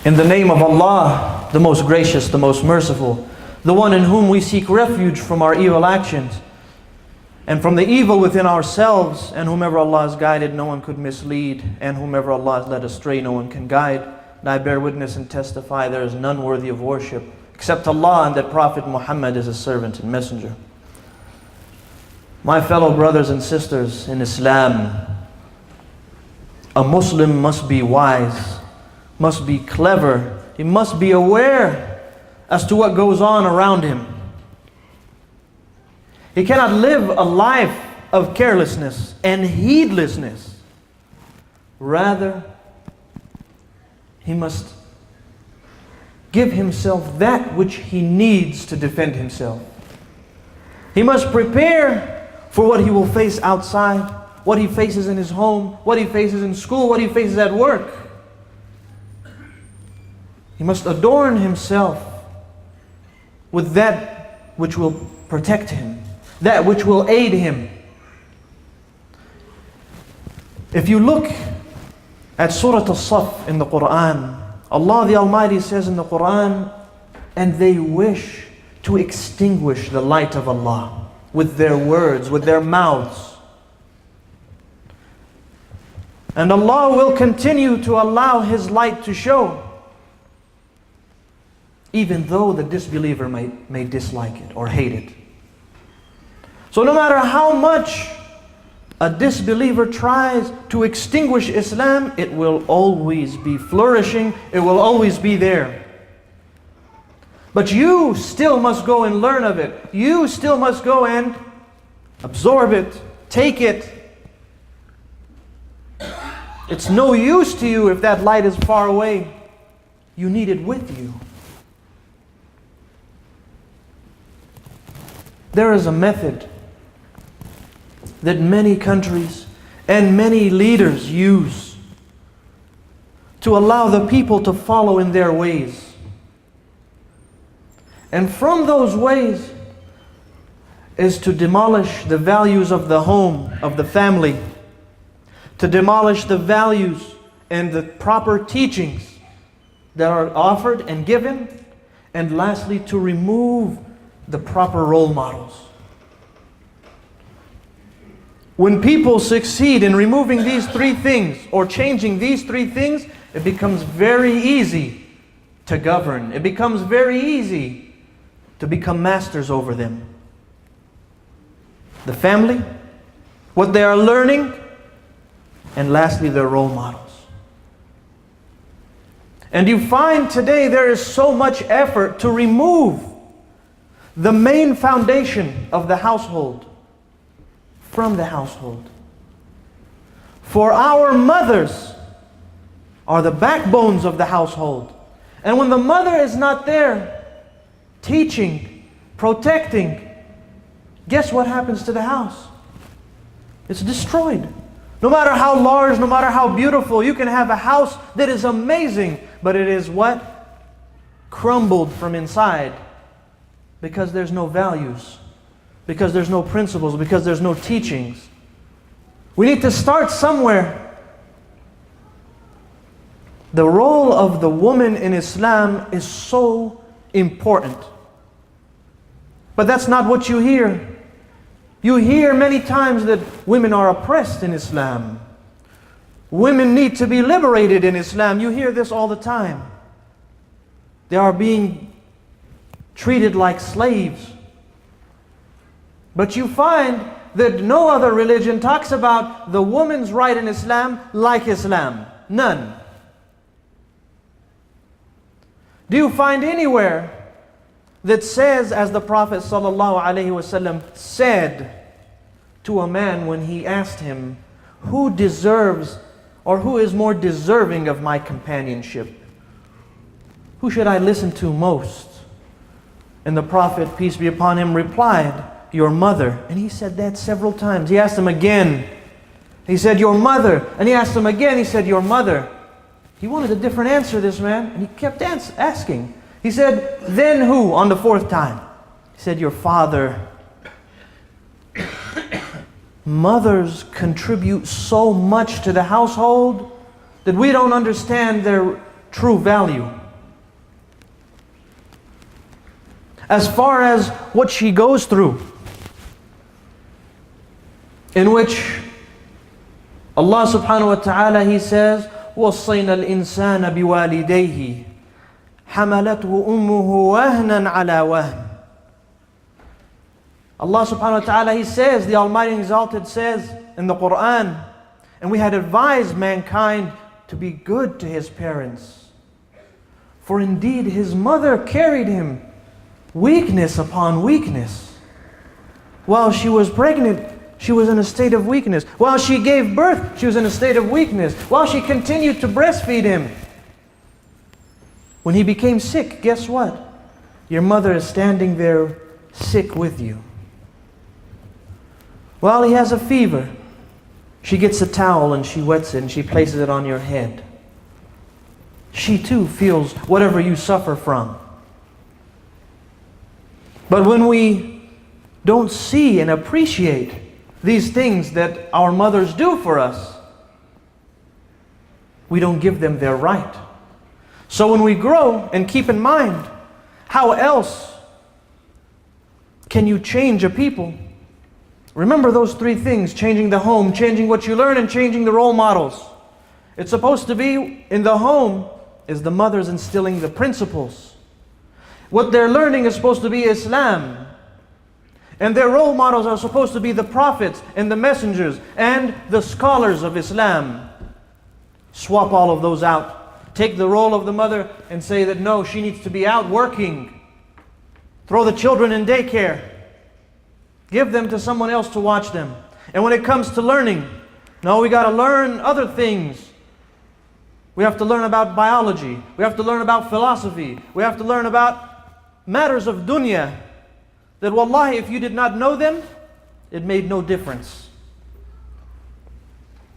In the name of Allah, the most gracious, the most merciful, the one in whom we seek refuge from our evil actions and from the evil within ourselves, and whomever Allah has guided, no one could mislead, and whomever Allah has led astray, no one can guide. And I bear witness and testify there is none worthy of worship except Allah, and that Prophet Muhammad is His servant and messenger. My fellow brothers and sisters in Islam, a Muslim must be wise, must be clever, he must be aware as to what goes on around him. He cannot live a life of carelessness and heedlessness. Rather, he must give himself that which he needs to defend himself. He must prepare for what he will face outside, what he faces in his home, what he faces in school, what he faces at work. He must adorn himself with that which will protect him, that which will aid him. If you look at Surah Al-Saf in the Quran, Allah the Almighty says in the Quran, and they wish to extinguish the light of Allah with their words, with their mouths. And Allah will continue to allow His light to show, even though the disbeliever may dislike it or hate it. So no matter how much a disbeliever tries to extinguish Islam, it will always be flourishing, it will always be there. But you still must go and learn of it. You still must go and absorb it, take it. It's no use to you if that light is far away. You need it with you. There is a method that many countries and many leaders use to allow the people to follow in their ways. And from those ways is to demolish the values of the home, of the family, to demolish the values and the proper teachings that are offered and given, and lastly to remove the proper role models. When people succeed in removing these three things or changing these three things, it becomes very easy to govern. It becomes very easy to become masters over them. The family, what they are learning, and lastly their role models. And you find today there is so much effort to remove the main foundation of the household from the household. For our mothers are the backbones of the household. And when the mother is not there, teaching, protecting, guess what happens to the house? It's destroyed. No matter how large, no matter how beautiful, you can have a house that is amazing, but it is what? Crumbled from inside. Because there's no values, because there's no principles, because there's no teachings. We need to start somewhere. The role of the woman in Islam is so important. But that's not what you hear. You hear many times that women are oppressed in Islam. Women need to be liberated in Islam. You hear this all the time. They are being treated like slaves. But you find that no other religion talks about the woman's right in Islam like Islam. None. Do you find anywhere that says, as the Prophet ﷺ said to a man when he asked him, who deserves or who is more deserving of my companionship? Who should I listen to most? And the Prophet, peace be upon him, replied, your mother. And he said that several times. He asked him again. He said, your mother. And he asked him again. He said, your mother. He wanted a different answer, this man. And he kept asking. He said, then who? On the fourth time. He said, your father. Mothers contribute so much to the household that we don't understand their true value. As far as what she goes through, in which Allah subhanahu wa ta'ala, He says, وَصَّيْنَا الْإِنسَانَ بِوَالِدَيْهِ حَمَلَتْهُ أُمُّهُ وَهْنًا عَلَى وَهْنٍ. Allah subhanahu wa ta'ala, He says, the Almighty Exalted says in the Quran, and we had advised mankind to be good to his parents. For indeed his mother carried him weakness upon weakness. While she was pregnant, she was in a state of weakness. While she gave birth, she was in a state of weakness. While she continued to breastfeed him. When he became sick, guess what? Your mother is standing there sick with you. While he has a fever, she gets a towel and she wets it and she places it on your head. She too feels whatever you suffer from. But when we don't see and appreciate these things that our mothers do for us, we don't give them their right. So when we grow, and keep in mind, how else can you change a people? Remember those three things: changing the home, changing what you learn, and changing the role models. It's supposed to be in the home is the mothers instilling the principles. What they're learning is supposed to be Islam. And their role models are supposed to be the prophets and the messengers and the scholars of Islam. Swap all of those out. Take the role of the mother and say that no, she needs to be out working. Throw the children in daycare. Give them to someone else to watch them. And when it comes to learning, no, we got to learn other things. We have to learn about biology. We have to learn about philosophy. We have to learn about matters of dunya. That wallahi, if you did not know them, it made no difference.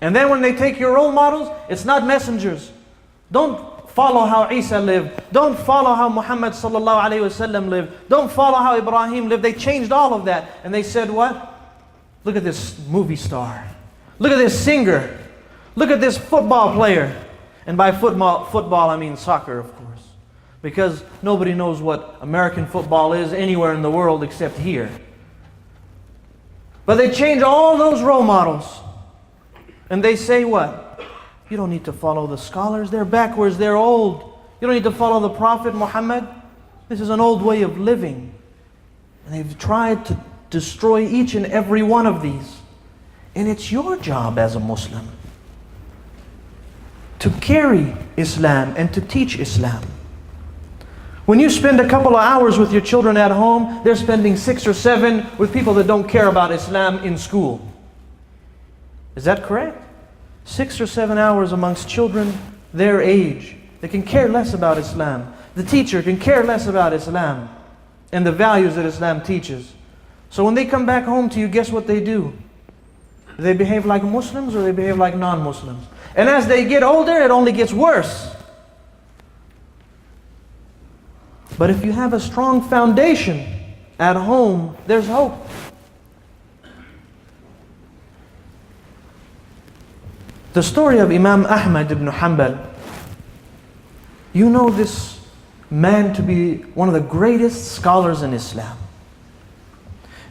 And then when they take your role models, it's not messengers. Don't follow how Isa lived. Don't follow how Muhammad sallallahu alayhi wasallam lived. Don't follow how Ibrahim lived. They changed all of that. And they said what? Look at this movie star. Look at this singer. Look at this football player. And by football I mean soccer, of course. Because nobody knows what American football is anywhere in the world except here. But they change all those role models. And they say what? You don't need to follow the scholars. They're backwards. They're old. You don't need to follow the Prophet Muhammad. This is an old way of living. And they've tried to destroy each and every one of these. And it's your job as a Muslim to carry Islam and to teach Islam. When you spend a couple of hours with your children at home, they're spending 6 or 7 with people that don't care about Islam in school. Is that correct? 6 or 7 hours amongst children their age. They can care less about Islam. The teacher can care less about Islam and the values that Islam teaches. So when they come back home to you, guess what they do? They behave like Muslims or they behave like non-Muslims. And as they get older, it only gets worse. But if you have a strong foundation at home, there's hope. The story of Imam Ahmad ibn Hanbal. You know this man to be one of the greatest scholars in Islam.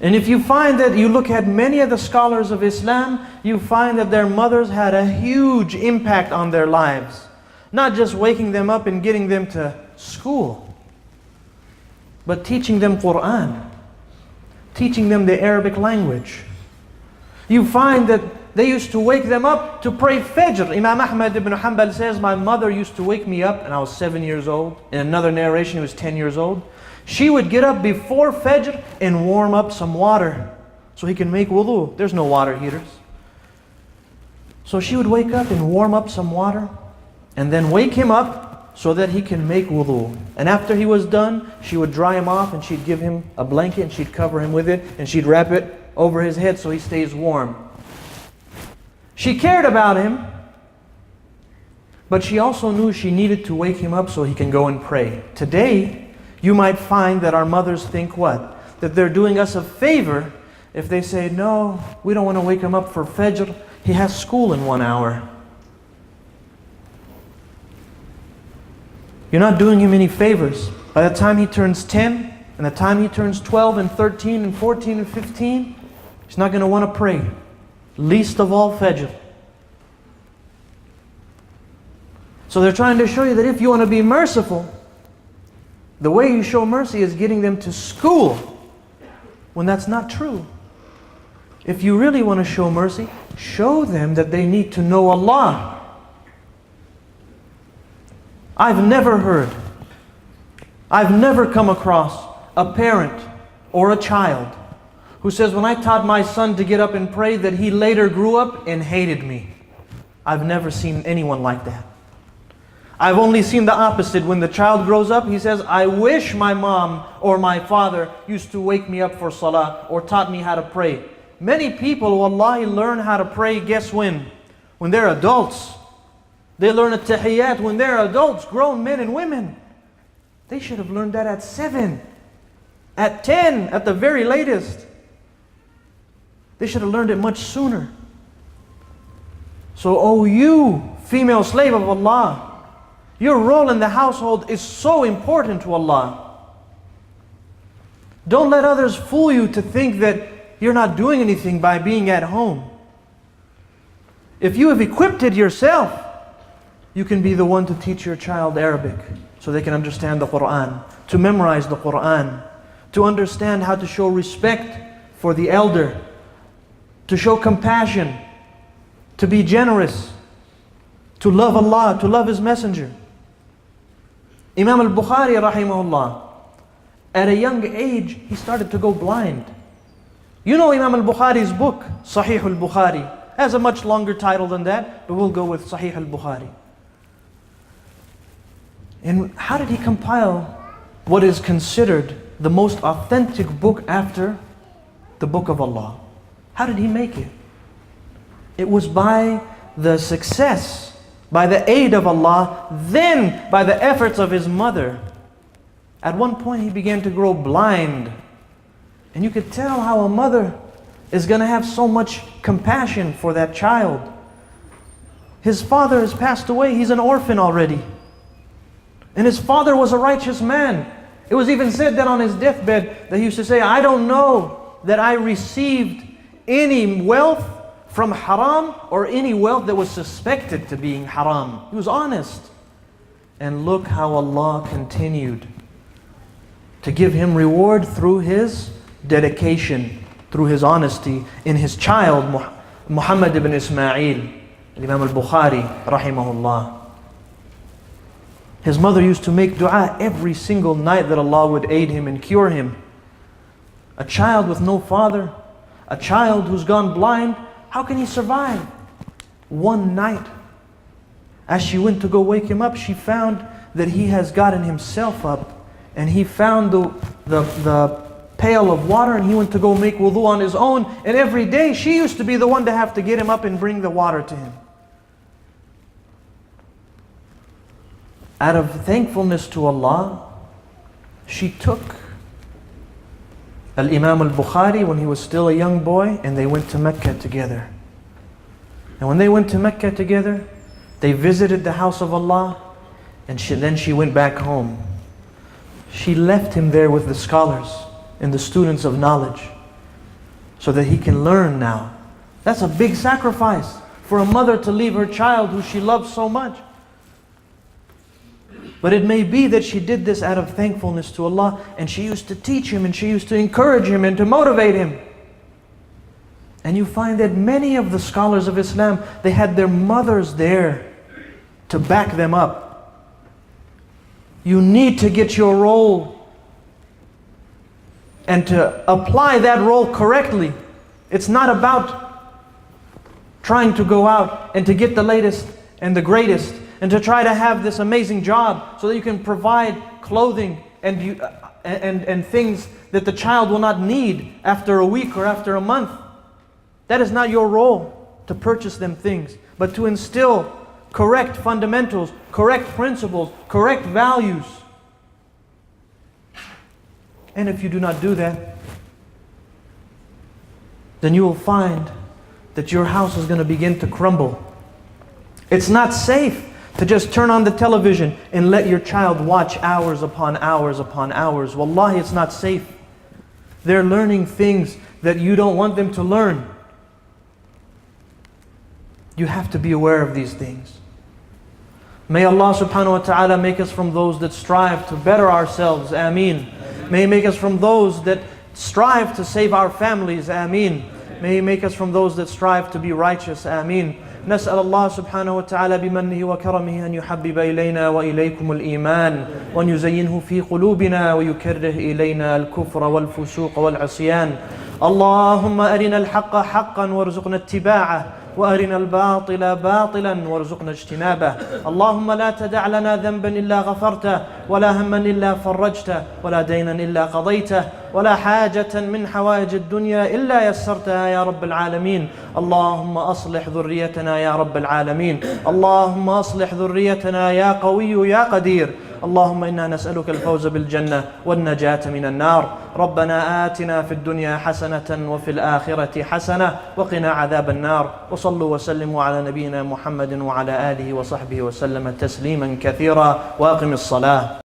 And if you find that you look at many of the scholars of Islam, you find that their mothers had a huge impact on their lives. Not just waking them up and getting them to school, but teaching them Quran, teaching them the Arabic language. You find that they used to wake them up to pray Fajr. Imam Ahmad ibn Hanbal says, my mother used to wake me up and I was 7 years old. In another narration, he was 10 years old. She would get up before Fajr and warm up some water so he can make wudu. There's no water heaters. So she would wake up and warm up some water and then wake him up so that he can make wudu. And after he was done, she would dry him off and she'd give him a blanket and she'd cover him with it and she'd wrap it over his head so he stays warm. She cared about him, but she also knew she needed to wake him up so he can go and pray. Today, you might find that our mothers think what? That they're doing us a favor if they say, no, we don't want to wake him up for Fajr. He has school in 1 hour. You're not doing him any favors. By the time he turns 10, and the time he turns 12 and 13 and 14 and 15, he's not going to want to pray. Least of all Fajr. So they're trying to show you that if you want to be merciful, the way you show mercy is getting them to school, when that's not true. If you really want to show mercy, show them that they need to know Allah. I've never come across a parent or a child who says, when I taught my son to get up and pray, that he later grew up and hated me. I've never seen anyone like that. I've only seen the opposite. When the child grows up, he says, I wish my mom or my father used to wake me up for salah or taught me how to pray. Many people, wallahi, learn how to pray, guess when? When they're adults. They learn a tahiyyat when they're adults, grown men and women. They should have learned that at 7, at 10, at the very latest. They should have learned it much sooner. So, oh you, female slave of Allah, your role in the household is so important to Allah. Don't let others fool you to think that you're not doing anything by being at home. If you have equipped it yourself, you can be the one to teach your child Arabic so they can understand the Quran, to memorize the Quran, to understand how to show respect for the elder, to show compassion, to be generous, to love Allah, to love His Messenger. Imam al-Bukhari rahimahullah, at a young age, he started to go blind. You know Imam al-Bukhari's book, Sahih al-Bukhari, has a much longer title than that, but we'll go with Sahih al-Bukhari. And how did he compile what is considered the most authentic book after the Book of Allah? How did he make it? It was by the success, by the aid of Allah, then by the efforts of his mother. At one point he began to grow blind. And you could tell how a mother is going to have so much compassion for that child. His father has passed away. He's an orphan already. And his father was a righteous man. It was even said that on his deathbed, that he used to say, I don't know that I received any wealth from haram or any wealth that was suspected to being haram. He was honest. And look how Allah continued to give him reward through his dedication, through his honesty in his child, Muhammad ibn Ismail, Imam al-Bukhari, rahimahullah. His mother used to make dua every single night that Allah would aid him and cure him. A child with no father, a child who's gone blind, how can he survive? One night, as she went to go wake him up, she found that he has gotten himself up, and he found the pail of water, and he went to go make wudu on his own. And every day she used to be the one to have to get him up and bring the water to him. Out of thankfulness to Allah, she took Al-Imam al-Bukhari when he was still a young boy, and they went to Mecca together. And when they went to Mecca together, they visited the house of Allah, and then she went back home. She left him there with the scholars and the students of knowledge so that he can learn now. That's a big sacrifice for a mother to leave her child who she loves so much. But it may be that she did this out of thankfulness to Allah, and she used to teach him, and she used to encourage him and to motivate him. And you find that many of the scholars of Islam, they had their mothers there to back them up. You need to get your role and to apply that role correctly. It's not about trying to go out and to get the latest and the greatest and to try to have this amazing job so that you can provide clothing and things that the child will not need after a week or after a month. That is not your role, to purchase them things, but to instill correct fundamentals, correct principles, correct values. And if you do not do that, then you will find that your house is going to begin to crumble. It's not safe To just turn on the television and let your child watch hours upon hours upon hours. Wallahi, it's not safe. They're learning things that you don't want them to learn. You have to be aware of these things. May Allah subhanahu wa ta'ala make us from those that strive to better ourselves. Ameen. May He make us from those that strive to save our families. Ameen. May He make us from those that strive to be righteous. Ameen. نسأل الله سبحانه وتعالى بمنه وكرمه أن يحبب إلينا وإليكم الإيمان وأن يزينه في قلوبنا ويكره إلينا الكفر والفسوق والعصيان. اللهم أرنا الحق حقا وارزقنا اتباعه وأرنا الباطل باطلا وارزقنا اجتنابه. اللهم لا تدع لنا ذنبا إلا غفرته ولا هما إلا فرجته ولا دينا إلا قضيته ولا حاجة من حوائج الدنيا إلا يسرتها يا رب العالمين. اللهم أصلح ذريتنا يا رب العالمين. اللهم أصلح ذريتنا يا قوي يا قدير. اللهم إنا نسألك الفوز بالجنة والنجاة من النار. ربنا آتنا في الدنيا حسنة وفي الآخرة حسنة وقنا عذاب النار. وصلوا وسلموا على نبينا محمد وعلى آله وصحبه وسلم تسليما كثيرا. وأقم الصلاة.